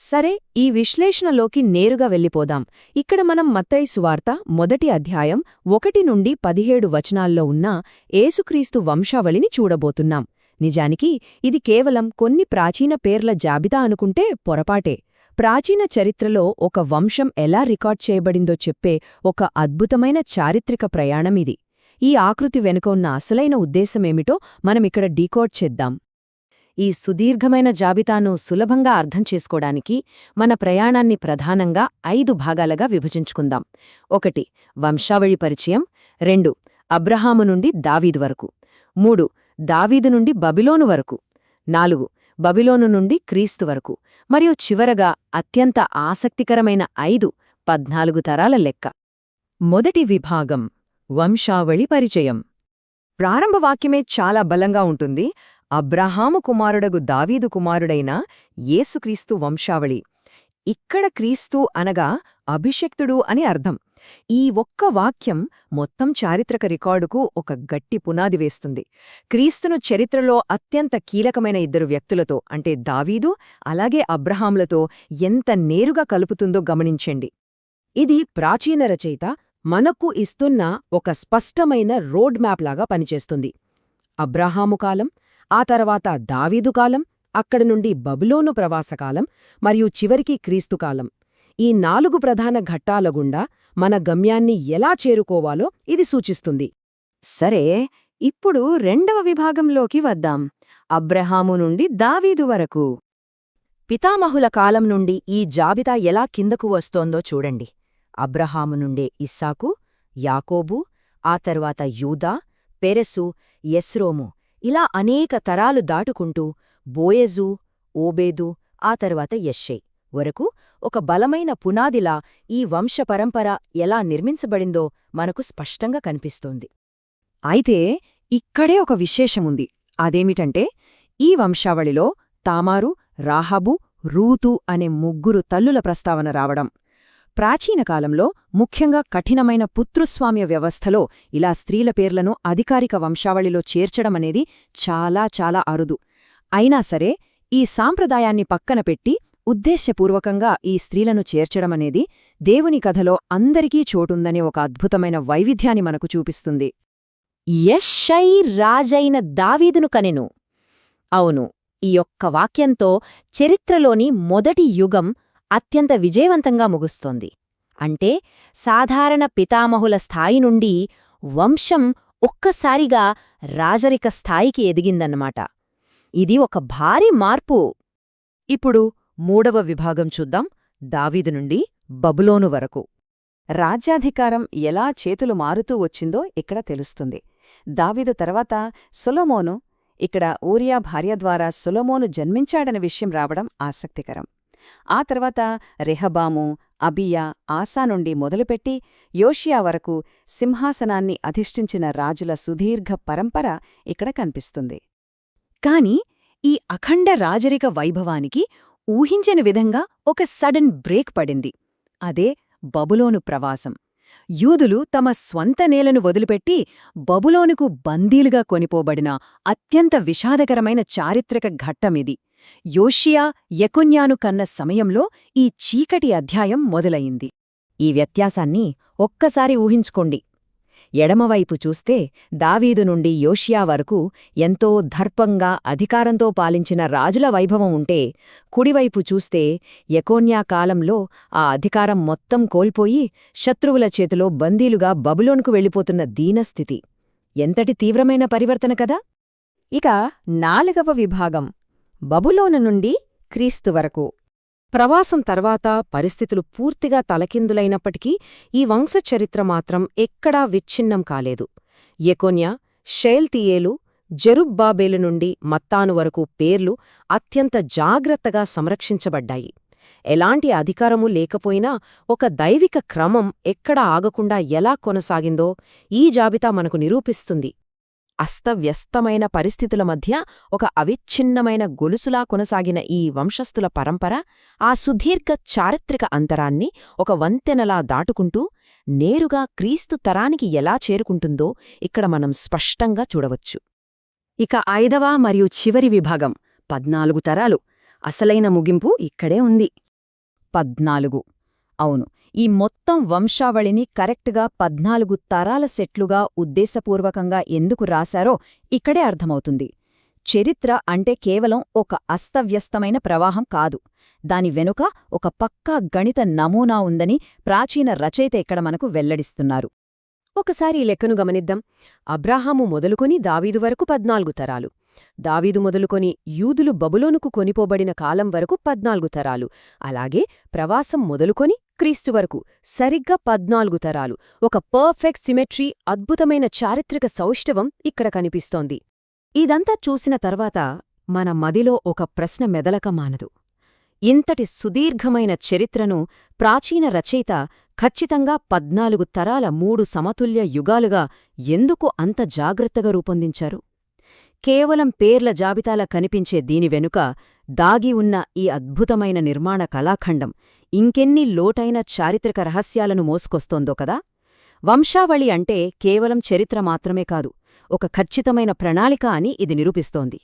సరే, ఈ విశ్లేషణలోకి నేరుగా వెళ్ళిపోదాం. ఇక్కడ మనం మత్తయి సువార్త మొదటి అధ్యాయం 1 నుండి 17 వచనాల్లో ఉన్న ఏసుక్రీస్తు వంశావళిని చూడబోతున్నాం. నిజానికి ఇది కేవలం కొన్ని ప్రాచీన పేర్ల జాబితా అనుకుంటే పొరపాటే. ప్రాచీన చరిత్రలో ఒక వంశం ఎలా రికార్డ్ చేయబడిందో చెప్పే ఒక అద్భుతమైన చారిత్రక ప్రయాణమిది. ఈ ఆకృతి వెనుక ఉన్న అసలైన ఉద్దేశమేమిటో మనమిక్కడ డీకోడ్ చేద్దాం. ఈ సుదీర్ఘమైన జాబితాను సులభంగా అర్థం చేసుకోడానికి మన ప్రయాణాన్ని ప్రధానంగా 5 భాగాలుగా విభజించుకుందాం. 1. వంశావళి పరిచయం. 2. అబ్రహాము నుండి దావీదు వరకు. 3. దావీదు నుండి బబిలోను వరకు. 4. బబిలోను నుండి క్రీస్తు వరకు. మరియు చివరగా అత్యంత ఆసక్తికరమైన 14 తరాల లెక్క. మొదటి విభాగం వంశావళి పరిచయం. ప్రారంభవాక్యమే చాలా బలంగా ఉంటుంది. అబ్రహాము కుమారుడగు దావీదు కుమారుడైన యేసుక్రీస్తు వంశావళి. ఇక్కడ క్రీస్తు అనగా అభిషిక్తుడు అని అర్థం. ఈ ఒక్క వాక్యం మొత్తం చారిత్రక రికార్డుకు ఒక గట్టి పునాది వేస్తుంది. క్రీస్తును చరిత్రలో అత్యంత కీలకమైన 2 వ్యక్తులతో అంటే దావీదు అలాగే అబ్రహాంలతో ఎంత నేరుగా కలుపుతుందో గమనించండి. ఇది ప్రాచీన రచయిత మనకు ఇస్తున్న ఒక స్పష్టమైన రోడ్ మ్యాప్ లాగా పనిచేస్తుంది. అబ్రహాము కాలం, ఆ తర్వాత దావీదు కాలం, అక్కడి నుండి బబులోను ప్రవాసకాలం మరియు చివరికి క్రీస్తుకాలం. ఈ 4 ప్రధాన ఘట్టాల గుండా మన గమ్యాన్ని ఎలా చేరుకోవాలో ఇది సూచిస్తుంది. సరే, ఇప్పుడు 2వ విభాగంలోకి వద్దాం. అబ్రహాము నుండి దావీదు వరకు. పితామహుల కాలం నుండి ఈ జాబితా ఎలా కిందకు వస్తోందో చూడండి. అబ్రహాము నుండే ఇస్సాకు, యాకోబు, ఆ తర్వాత యూదా, పెరెసు, యెస్రోము, ఇలా అనేక తరాలు దాటుకుంటూ బోయజు, ఓబేదు, ఆ తర్వాత యెష్షై వరకు ఒక బలమైన పునాదిలా ఈ వంశపరంపర ఎలా నిర్మించబడిందో మనకు స్పష్టంగా కనిపిస్తోంది. అయితే ఇక్కడే ఒక విశేషముంది. అదేమిటంటే ఈ వంశావళిలో తామారు, రాహాబు, రూతు అనే 3 తల్లుల ప్రస్తావన రావడం. ప్రాచీనకాలంలో ముఖ్యంగా కఠినమైన పుత్రుస్వామ్య వ్యవస్థలో ఇలా స్త్రీల పేర్లను అధికారిక వంశావళిలో చేర్చడమనేది చాలా చాలా అరుదు. అయినా సరే ఈ సాంప్రదాయాన్ని పక్కన పెట్టి ఉద్దేశ్యపూర్వకంగా ఈ స్త్రీలను చేర్చడమనేది దేవుని కథలో అందరికీ చోటుందనే ఒక అద్భుతమైన వైవిధ్యాన్ని మనకు చూపిస్తుంది. యెష్షై రాజైన దావీదును కనెను. అవును, ఈ ఒక్క వాక్యంతో చరిత్రలోని మొదటి యుగం అత్యంత విజయవంతంగా ముగుస్తోంది. అంటే సాధారణ పితామహుల స్థాయి నుండి వంశం ఒక్కసారిగా రాజరిక స్థాయికి ఎదిగిందన్నమాట. ఇది ఒక భారీ మార్పు. ఇప్పుడు 3వ విభాగం చూద్దాం. దావీదు నుండి బబులోను వరకు. రాజ్యాధికారం ఎలా చేతులు మారుతూ వచ్చిందో ఇక్కడ తెలుస్తుంది. దావీదు తర్వాత సొలొమోను. ఇక్కడ ఊరియా భార్య ద్వారా సొలొమోను జన్మించాడన్న విషయం రావడం ఆసక్తికరం. ఆ తర్వాత రెహబాము, అబియా, ఆసా నుండి మొదలుపెట్టి యోషియా వరకు సింహాసనాన్ని అధిష్ఠించిన రాజుల సుదీర్ఘ పరంపర ఇక్కడ కనిపిస్తుంది. కాని ఈ అఖండ రాజరిక వైభవానికి ఊహించని విధంగా ఒక సడన్ బ్రేక్ పడింది. అదే బబులోను ప్రవాసం. యూదులు తమ స్వంత నేలను వదిలిపెట్టి బబులోనుకు బందీలుగా కొనిపోబడిన అత్యంత విషాదకరమైన చారిత్రక ఘట్టమిది. యోషియా, యెకొన్యాను కన్న సమయంలో ఈ చీకటి అధ్యాయం మొదలయింది. ఈ వ్యత్యాసాన్ని ఒక్కసారి ఊహించుకోండి. ఎడమవైపు చూస్తే దావీదు నుండి యోషియా వరకు ఎంతో దర్పంగా అధికారంతో పాలించిన రాజుల వైభవం ఉంటే, కుడివైపు చూస్తే యెకొన్యా కాలంలో ఆ అధికారం మొత్తం కోల్పోయి శత్రువుల చేతిలో బందీలుగా బబులోనుకు వెళ్ళిపోతున్న దీనస్థితి. ఎంతటి తీవ్రమైన పరివర్తన కదా! ఇక 4వ విభాగం బబులోను నుండి క్రీస్తు వరకు. ప్రవాసం తర్వాత పరిస్థితులు పూర్తిగా తలకిందులైనప్పటికీ ఈ వంశచరిత్ర మాత్రం ఎక్కడా విచ్ఛిన్నం కాలేదు. యెకొన్యా, షేల్తీయేలు, జెరుబ్బాబేలు నుండి మత్తాను వరకు పేర్లు అత్యంత జాగ్రత్తగా సంరక్షించబడ్డాయి. ఎలాంటి అధికారమూ లేకపోయినా ఒక దైవిక క్రమం ఎక్కడా ఆగకుండా ఎలా కొనసాగిందో ఈ జాబితా మనకు నిరూపిస్తుంది. అస్తవ్యస్తమైన పరిస్థితుల మధ్య ఒక అవిచ్ఛిన్నమైన గొలుసులా కొనసాగిన ఈ వంశస్థుల పరంపర ఆ సుదీర్ఘ చారిత్రక అంతరాన్ని ఒక వంతెనలా దాటుకుంటూ నేరుగా క్రీస్తు తరానికి ఎలా చేరుకుంటుందో ఇక్కడ మనం స్పష్టంగా చూడవచ్చు. ఇక 5వ మరియు చివరి విభాగం 14 తరాలు. అసలైన ముగింపు ఇక్కడే ఉంది. 14. అవును, ఈ మొత్తం వంశావళిని కరెక్ట్గా 14 తరాల సెట్లుగా ఉద్దేశపూర్వకంగా ఎందుకు రాశారో ఇక్కడే అర్థమవుతుంది. చరిత్ర అంటే కేవలం ఒక అస్తవ్యస్తమైన ప్రవాహం కాదు. దాని వెనుక ఒక పక్కా గణిత నమూనా ఉందని ప్రాచీన రచయిత ఇక్కడ మనకు వెల్లడిస్తున్నారు. ఒకసారి ఈ లెక్కను గమనిద్దాం. అబ్రాహాము మొదలుకొని దావీదు వరకు 14 తరాలు. దావీదు మొదలుకొని యూదులు బబులోనుకు కొనిపోబడిన కాలం వరకు 14 తరాలు. అలాగే ప్రవాసం మొదలుకొని క్రీస్తు వరకు సరిగ్గా 14 తరాలు. ఒక పర్ఫెక్ట్ సిమెట్రీ, అద్భుతమైన చారిత్రక సౌష్ఠవం ఇక్కడ కనిపిస్తోంది. ఇదంతా చూసిన తర్వాత మన మదిలో ఒక ప్రశ్న మెదలక మానదు. ఇంతటి సుదీర్ఘమైన చరిత్రను ప్రాచీన రచయిత ఖచ్చితంగా 14 తరాల 3 సమతుల్య యుగాలుగా ఎందుకు అంత జాగ్రత్తగా రూపొందించారు? కేవలం పేర్ల జాబితాలా కనిపించే దీని వెనుక దాగి ఉన్న ఈ అద్భుతమైన నిర్మాణ కళాఖండం ఇంకెన్ని లోటైన చారిత్రక రహస్యాలను మోసుకొస్తోందో కదా. వంశావళి అంటే కేవలం చరిత్ర మాత్రమే కాదు, ఒక ఖచ్చితమైన ప్రణాళిక అని ఇది నిరూపిస్తోంది.